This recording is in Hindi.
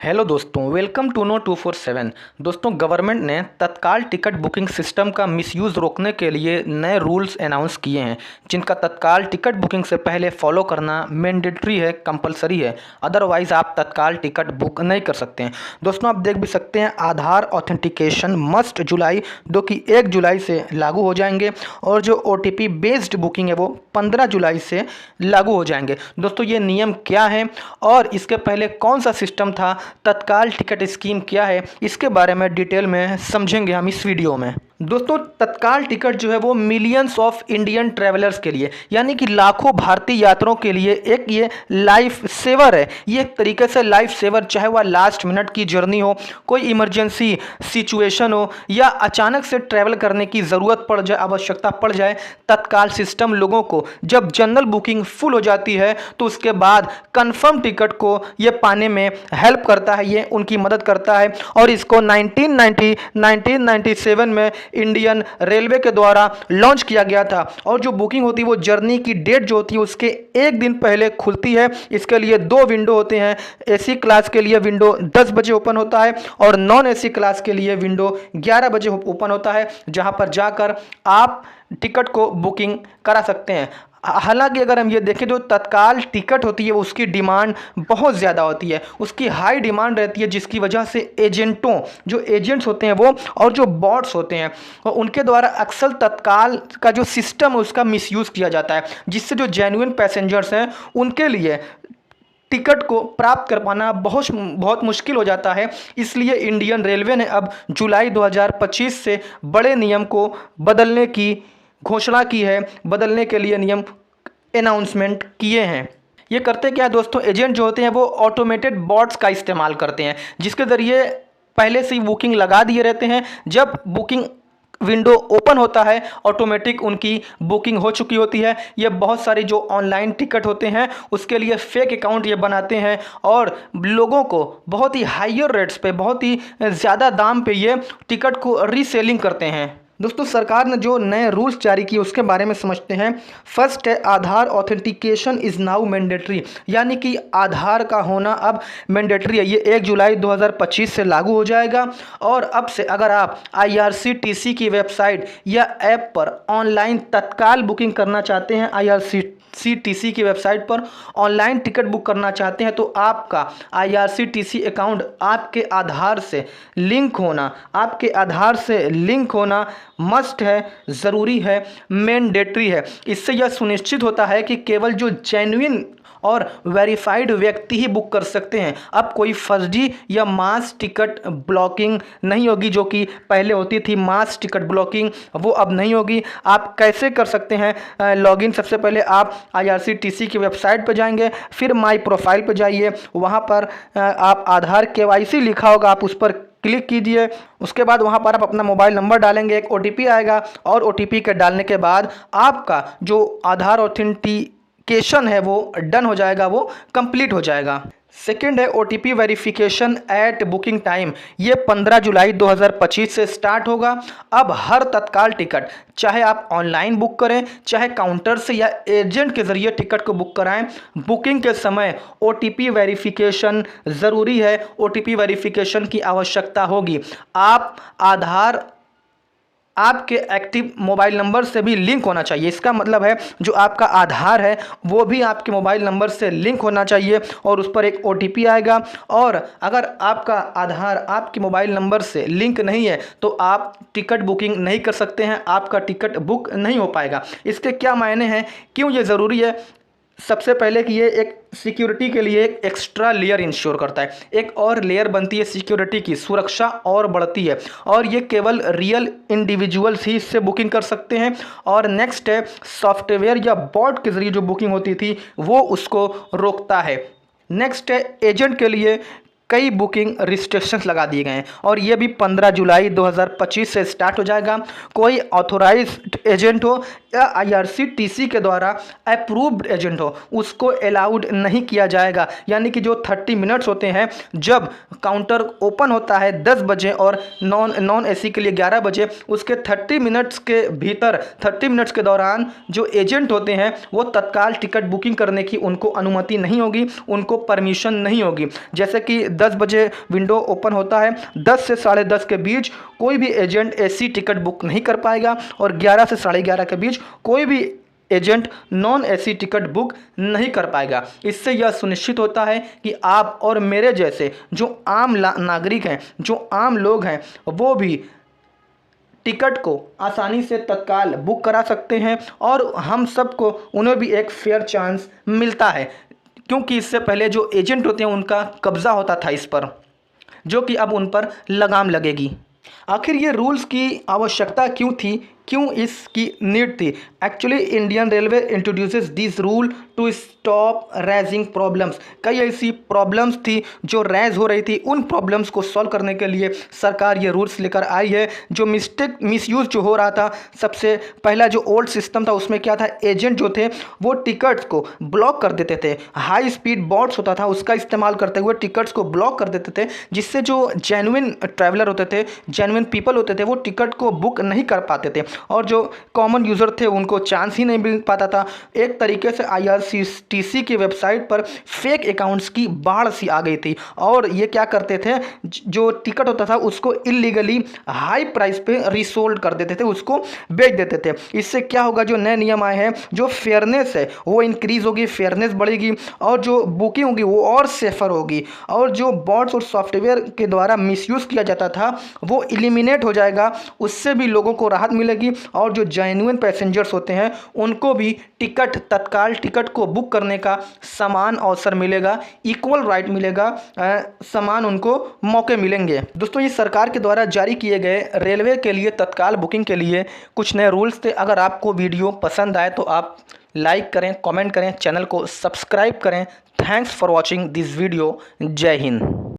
हेलो दोस्तों, वेलकम टू नो 247। दोस्तों, गवर्नमेंट ने तत्काल टिकट बुकिंग सिस्टम का मिसयूज़ रोकने के लिए नए रूल्स अनाउंस किए हैं, जिनका तत्काल टिकट बुकिंग से पहले फॉलो करना मैंडेटरी है, कंपलसरी है। अदरवाइज़ आप तत्काल टिकट बुक नहीं कर सकते हैं। दोस्तों, आप देख भी सकते हैं, आधार ऑथेंटिकेशन मस्ट जुलाई जो कि 1 जुलाई से लागू हो जाएंगे और जो OTP बेस्ड बुकिंग है वो 15 जुलाई से लागू हो जाएंगे। दोस्तों, ये नियम क्या है और इसके पहले कौन सा सिस्टम था, तत्काल टिकट स्कीम क्या है, इसके बारे में डिटेल में समझेंगे हम इस वीडियो में। दोस्तों, तत्काल टिकट जो है वो मिलियंस ऑफ इंडियन ट्रैवलर्स के लिए, यानी कि लाखों भारतीय यात्रियों के लिए एक ये लाइफ सेवर है। ये एक तरीके से लाइफ सेवर, चाहे वह लास्ट मिनट की जर्नी हो, कोई इमरजेंसी सिचुएशन हो या अचानक से ट्रैवल करने की ज़रूरत पड़ जाए, आवश्यकता पड़ जाए, तत्काल सिस्टम लोगों को जब जनरल बुकिंग फुल हो जाती है तो उसके बाद कंफर्म टिकट को ये पाने में हेल्प करता है, ये उनकी मदद करता है। और इसको 1997 में इंडियन रेलवे के द्वारा लॉन्च किया गया था। और जो बुकिंग होती है वो जर्नी की डेट जो होती है उसके एक दिन पहले खुलती है। इसके लिए 2 विंडो होते हैं। AC क्लास के लिए विंडो 10 बजे ओपन होता है और नॉन AC क्लास के लिए विंडो 11 बजे ओपन होता है, जहां पर जाकर आप टिकट को बुकिंग करा सकते हैं। हालांकि अगर हम ये देखें, जो तत्काल टिकट होती है उसकी डिमांड बहुत ज़्यादा होती है, उसकी हाई डिमांड रहती है, जिसकी वजह से जो एजेंट्स होते हैं वो और जो बॉट्स होते हैं उनके द्वारा अक्सर तत्काल का जो सिस्टम है उसका मिसयूज़ किया जाता है, जिससे जो जेन्युइन पैसेंजर्स हैं उनके लिए टिकट को प्राप्त कर पाना बहुत मुश्किल हो जाता है। इसलिए इंडियन रेलवे ने अब जुलाई 2025 से बड़े नियम को बदलने की घोषणा की है, बदलने के लिए नियम अनाउंसमेंट किए हैं। ये करते क्या है दोस्तों, एजेंट जो होते हैं वो ऑटोमेटेड बॉट्स का इस्तेमाल करते हैं, जिसके ज़रिए पहले से ही बुकिंग लगा दिए रहते हैं। जब बुकिंग विंडो ओपन होता है, ऑटोमेटिक उनकी बुकिंग हो चुकी होती है। ये बहुत सारी जो ऑनलाइन टिकट होते हैं उसके लिए फेक अकाउंट ये बनाते हैं और लोगों को बहुत ही हायर रेट्स पे, बहुत ही ज़्यादा दाम पे ये टिकट को रीसेलिंग करते हैं। दोस्तों, सरकार ने जो नए रूल्स जारी किए उसके बारे में समझते हैं। फर्स्ट है, आधार ऑथेंटिकेशन इज़ नाउ मैंडेटरी, यानी कि आधार का होना अब मैंडेटरी है। ये 1 जुलाई 2025 से लागू हो जाएगा। और अब से अगर आप IRCTC की वेबसाइट या ऐप पर ऑनलाइन तत्काल बुकिंग करना चाहते हैं, IRCTC की वेबसाइट पर ऑनलाइन टिकट बुक करना चाहते हैं, तो आपका IRCTC अकाउंट आपके आधार से लिंक होना मस्ट है, ज़रूरी है, मैंडेटरी है। इससे यह सुनिश्चित होता है कि केवल जो जेन्युइन और वेरीफाइड व्यक्ति ही बुक कर सकते हैं। अब कोई फर्जी या मास टिकट ब्लॉकिंग नहीं होगी, जो कि पहले होती थी। मास टिकट ब्लॉकिंग वो अब नहीं होगी। आप कैसे कर सकते हैं लॉगिन? सबसे पहले आप IRCTC की वेबसाइट पर जाएंगे, फिर माई प्रोफाइल पर जाइए, वहाँ पर आप आधार KYC लिखा होगा, आप उस पर क्लिक कीजिए। उसके बाद वहाँ पर आप अपना मोबाइल नंबर डालेंगे, एक OTP आएगा और OTP के डालने के बाद आपका जो आधार ऑथेंटिकेशन है वो डन हो जाएगा, वो कंप्लीट हो जाएगा। सेकेंड है OTP verification eight booking time. ये 15 जुलाई 2025 से स्टार्ट होगा। अब हर तत्काल टिकट, चाहे आप ऑनलाइन बुक करें, चाहे काउंटर से या एजेंट के ज़रिए टिकट को बुक कराएं, बुकिंग के समय OTP वेरिफिकेशन ज़रूरी है। OTP वेरिफिकेशन की आवश्यकता होगी। आप आधार आपके एक्टिव मोबाइल नंबर से भी लिंक होना चाहिए। इसका मतलब है जो आपका आधार है वो भी आपके मोबाइल नंबर से लिंक होना चाहिए और उस पर एक OTP आएगा। और अगर आपका आधार आपके मोबाइल नंबर से लिंक नहीं है तो आप टिकट बुकिंग नहीं कर सकते हैं, आपका टिकट बुक नहीं हो पाएगा। इसके क्या मायने हैं, क्यों ये ज़रूरी है? सबसे पहले कि ये एक सिक्योरिटी के लिए एक एक्स्ट्रा लेयर इंश्योर करता है। एक और लेयर बनती है सिक्योरिटी की, सुरक्षा और बढ़ती है, और ये केवल रियल इंडिविजुअल्स ही इससे बुकिंग कर सकते हैं। और नेक्स्ट है, सॉफ्टवेयर या बॉट के ज़रिए जो बुकिंग होती थी वो उसको रोकता है। नेक्स्ट है, एजेंट के लिए कई बुकिंग रिस्ट्रिक्शंस लगा दिए गए हैं और ये भी 15 जुलाई 2025 से स्टार्ट हो जाएगा। कोई ऑथोराइज्ड एजेंट हो या IRCTC के द्वारा अप्रूव्ड एजेंट हो, उसको अलाउड नहीं किया जाएगा। यानी कि जो 30 मिनट्स होते हैं, जब काउंटर ओपन होता है 10 बजे और नॉन AC के लिए 11 बजे, उसके 30 मिनट्स के भीतर, 30 मिनट्स के दौरान जो एजेंट होते हैं वो तत्काल टिकट बुकिंग करने की उनको अनुमति नहीं होगी, उनको परमिशन नहीं होगी। जैसे कि 10 बजे विंडो ओपन होता है, 10 से 10:30 के बीच कोई भी एजेंट एसी टिकट बुक नहीं कर पाएगा और 11 से 11:30 के बीच कोई भी agent non AC ticket book नहीं कर पाएगा। इससे यह सुनिश्चित होता है कि आप और मेरे जैसे जो आम नागरिक हैं, जो आम लोग हैं, वो भी टिकट को आसानी से तत्काल बुक करा सकते हैं और हम सबको उन्हें भी एक फेयर चांस मिलता है, क्योंकि इससे पहले जो एजेंट होते हैं उनका कब्जा होता था इस पर, जो कि अब उन पर लगाम लगेगी। आखिर ये रूल्स की आवश्यकता क्यों थी, क्यों इसकी नीड थी? Actually Indian railway introduces this rule to stop raising problems. कई ऐसी प्रॉब्लम्स थी जो रेज हो रही थी, उन प्रॉब्लम्स को सॉल्व करने के लिए सरकार ये रूल्स लेकर आई है। जो मिसयूज जो हो रहा था, सबसे पहला जो ओल्ड सिस्टम था उसमें क्या था, एजेंट जो थे वो टिकट्स को ब्लॉक कर देते थे। हाई स्पीड बोट्स होता था, उसका इस्तेमाल करते हुए टिकट्स को ब्लॉक कर देते थे, जिससे जो जेन्युइन ट्रैवलर होते थे, जेन्युइन पीपल होते थे, वो टिकट को बुक नहीं कर पाते थे और जो कॉमन यूज़र थे उनको चांस ही नहीं मिल पाता था। एक तरीके से IRCTC की वेबसाइट पर फेक अकाउंट्स की बाढ़ सी आ गई थी और ये क्या करते थे, जो टिकट होता था उसको इलीगली हाई प्राइस पे रीसोल्ड कर देते थे, उसको बेच देते थे। इससे क्या होगा, जो नए नियम आए हैं, जो फेयरनेस है वो इंक्रीज होगी, फेयरनेस बढ़ेगी और जो बुकिंग होगी वो और सेफर होगी और जो बॉट्स और सॉफ्टवेयर के द्वारा मिसयूज़ किया जाता था वो एलिमिनेट हो जाएगा। उससे भी लोगों को राहत मिलेगी और जो जेन्युइन पैसेंजर्स होते हैं उनको भी तत्काल टिकट को बुक करने का समान अवसर मिलेगा, इक्वल राइट मिलेगा, समान उनको मौके मिलेंगे। दोस्तों, ये सरकार के द्वारा जारी किए गए रेलवे के लिए तत्काल बुकिंग के लिए कुछ नए रूल्स थे। अगर आपको वीडियो पसंद आए तो आप लाइक करें, कमेंट करें, चैनल को सब्सक्राइब करें। Thanks for watching this video. जय हिंद।